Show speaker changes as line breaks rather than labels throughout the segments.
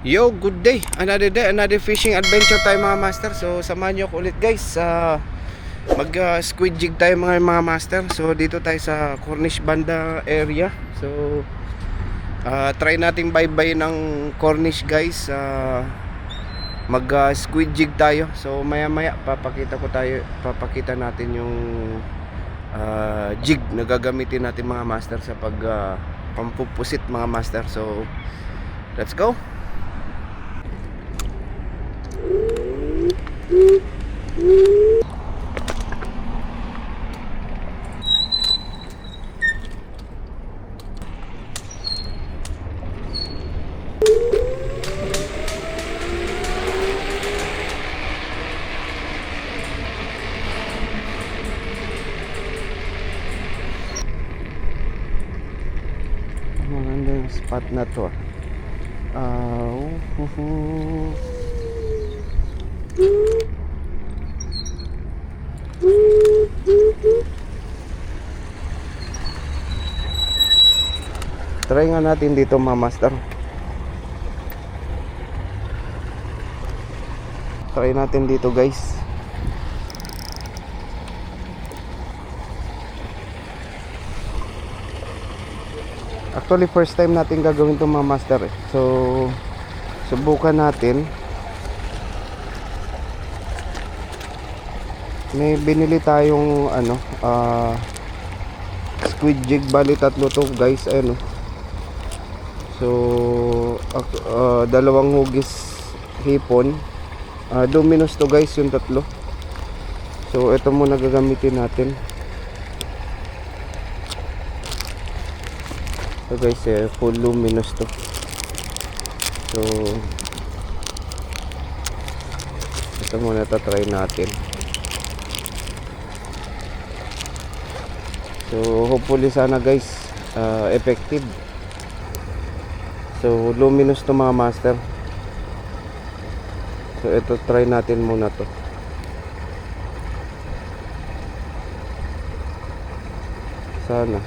Yo, good day. Another day, another fishing adventure tayo mga master. So, samahan nyo ako ulit guys. Mag squid jig tayo mga master. So, dito tayo sa Cornish Banda area. So, try nating bye-bye ng Cornish guys. Mag squid jig tayo. So, maya-maya papakita natin yung jig na gagamitin natin mga master sa pampupusit mga master. So, let's go. Maganda yung spot na to. Try nga natin dito mga master. Try natin dito guys. Actually first time natin gagawin to mga master eh. So subukan natin. May binili tayong squid jig, bali tatlo to guys. Ayun oh. So dalawang hugis hipon. Dominos to guys yung tatlo. So ito muna gagamitin natin. So guys, full luminous to. So ito muna try natin. So hopefully sana guys effective. So luminous to mga master. So ito try natin muna to. Sana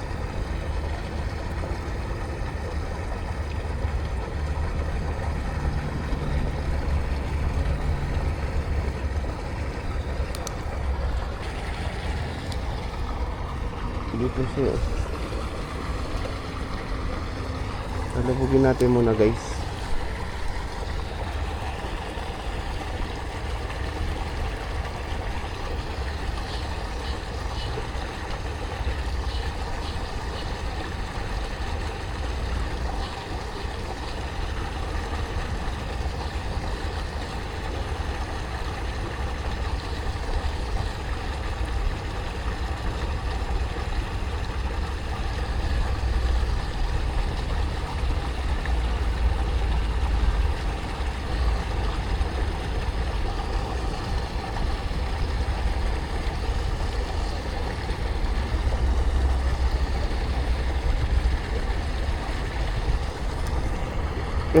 dito siya. Alabugin natin muna guys.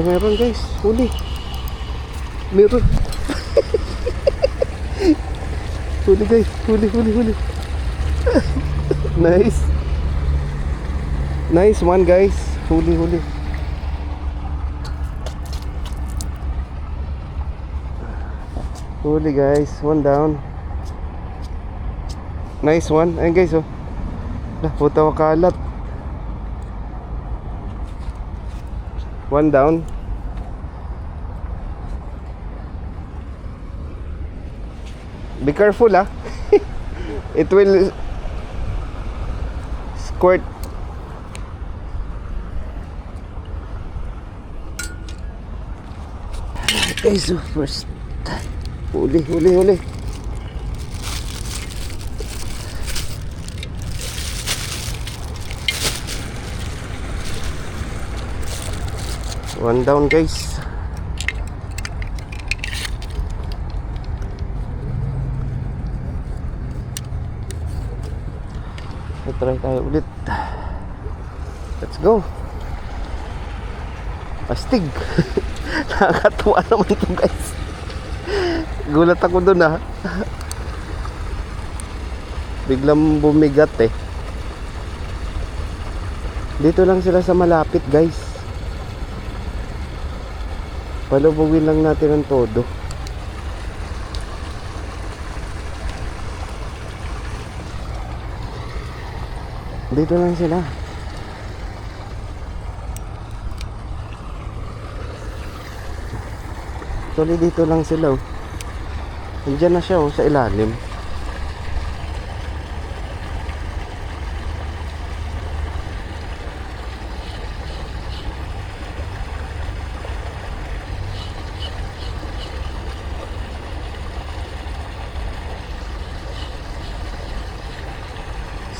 Meron guys, huli. Meron. Huli guys, huli. Nice. Nice one guys. Huli. Huli guys, one down. Nice one. Ayun guys oh. Puta wakalat. One down. Be careful ah. It will squirt. Okay, so first huli. One down guys. Try tayo ulit. Let's go. Astig. Nakakatuwa naman to guys. Gulat ako dun ah. Biglang bumigat eh. Dito lang sila sa malapit guys. Palubugin lang natin ang todo. Dito lang sila. Actually dito lang sila oh. Nandiyan na siya oh, sa ilalim.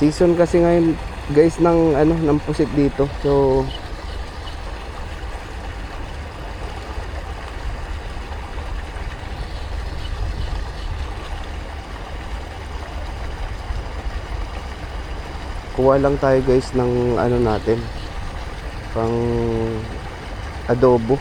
Season kasi ngayon guys ng ano ng pusit dito. So kuha lang tayo guys ng ano natin pang adobo.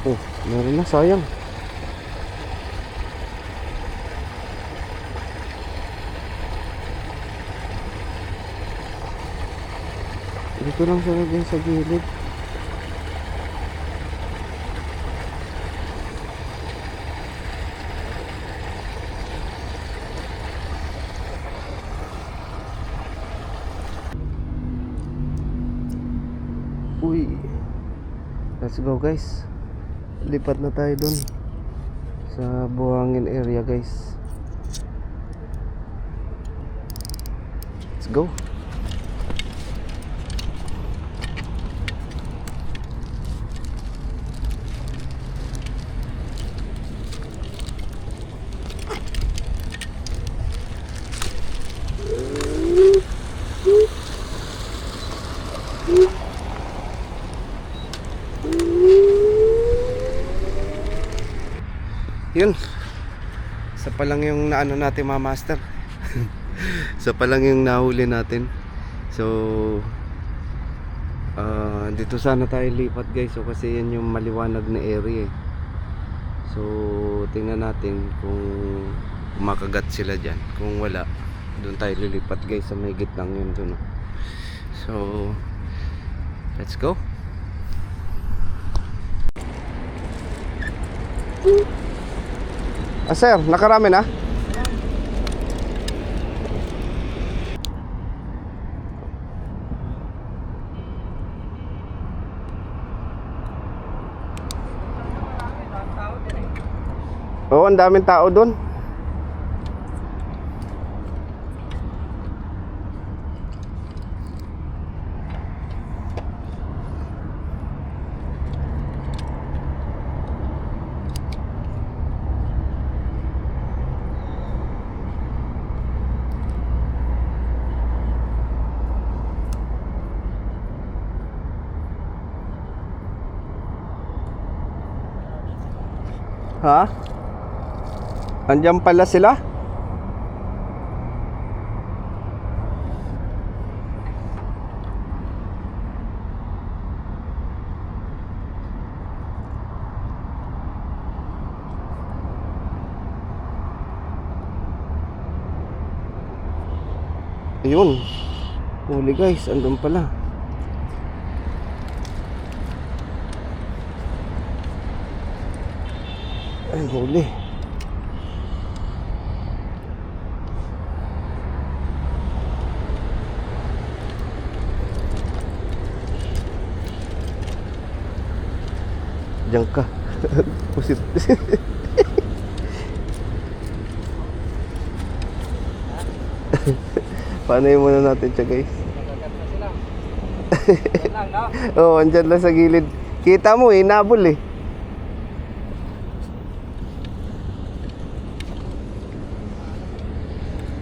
Oh, meron na, sayang. Dito lang siya dyan sa gilid. Uy, let's go guys. Lipat na tayo dun sa buhangin area guys. Let's go. Yun. Isa pa lang yung naano natin mga master. Isa pa lang yung nahuli natin. So dito sana tayo lipat guys. So kasi yan yung maliwanag na area eh. So tingnan natin kung makagat sila dyan. Kung wala, doon tayo lilipat guys sa may gitnang yun doon. So let's go. Ah sir, nakarami na? Oo, ang daming tao doon. Ha? Andiyan pala sila? Ayun. Huli guys, andun pala. Ay, huli. Diyan ka. Pusit. Paano muna natin siya guys? Oo, andyan lang sa gilid. Kita mo eh, nabol eh.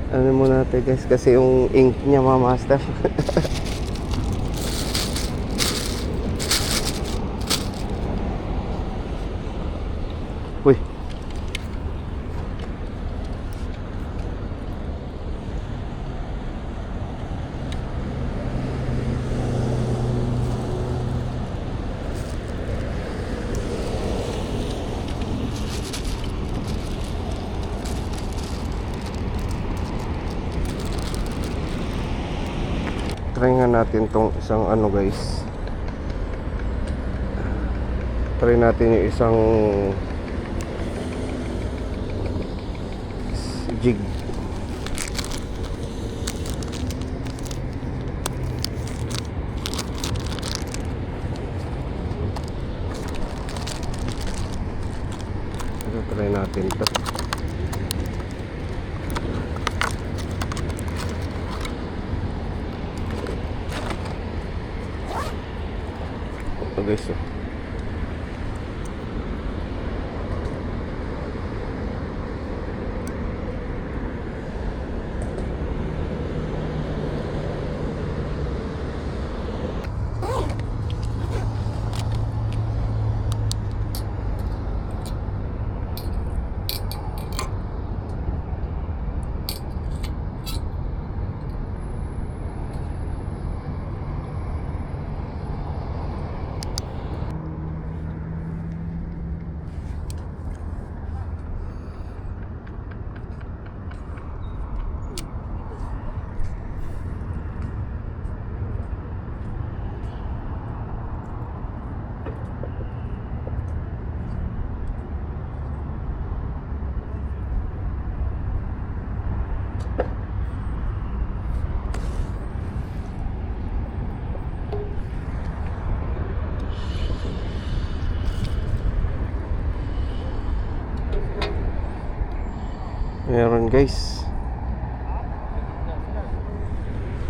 Ano muna natin guys, kasi yung ink niya mga master. Uy. try nga natin tong isang ano guys. Try natin yung isang jig. Try natin ito. Ito guys, oh. Meron guys.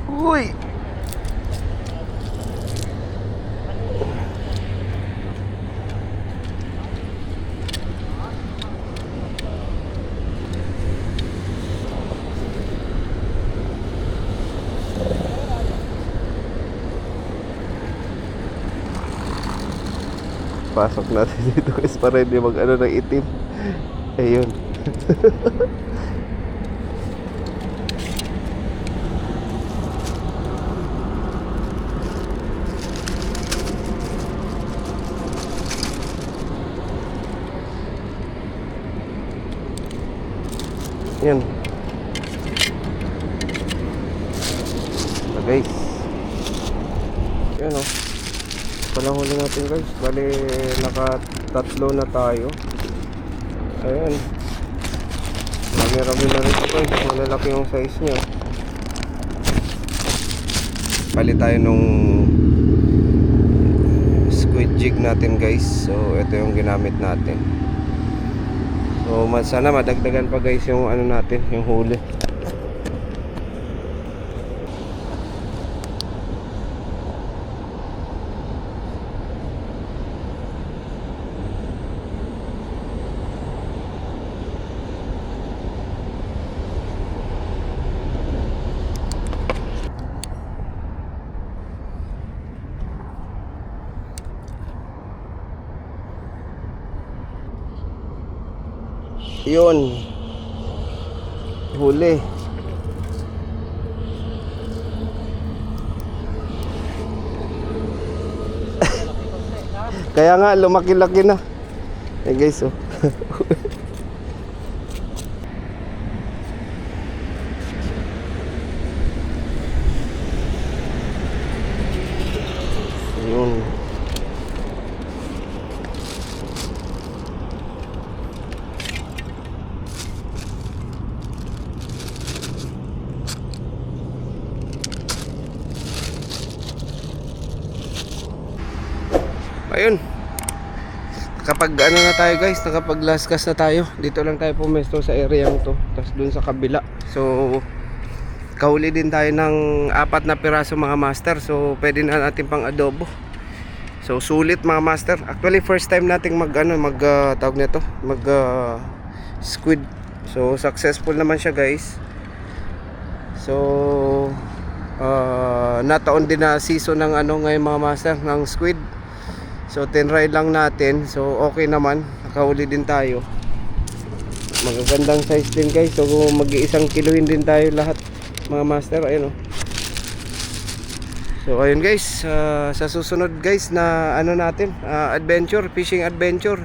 Uy. Pasok natin dito guys para hindi mag-ano ng itim. Ayun. Yan. So guys. Yan o. Palahuli natin guys. Bali naka-tatlo na tayo. Ayan. Marami-rami na rin ito guys. Malalaki yung size niya. Palit tayo nung squid jig natin guys. So ito yung ginamit natin. So sana madagdagan pa guys yung ano natin, yung huli. Yun. Huli. Kaya nga lumaki-laki na. Eh guys, oh. Yun. Ayun. Kapag ano na tayo guys, nakapag last cast na tayo. Dito lang tayo pumesto sa area to. Tapos dun sa kabila. So kahuli din tayo ng 4 na piraso mga master. So pwede na natin pang adobo. So sulit mga master. Actually first time nating tawag nito, squid. So successful naman siya guys. So nataon din na season ng ngayon mga master ng squid. So tinry lang natin. So okay naman, nakahuli din tayo. Magagandang size din guys. So mag-iisang kilohin din tayo lahat mga master. Ayun, oh. So ayun guys, sa susunod guys na natin, adventure, fishing adventure.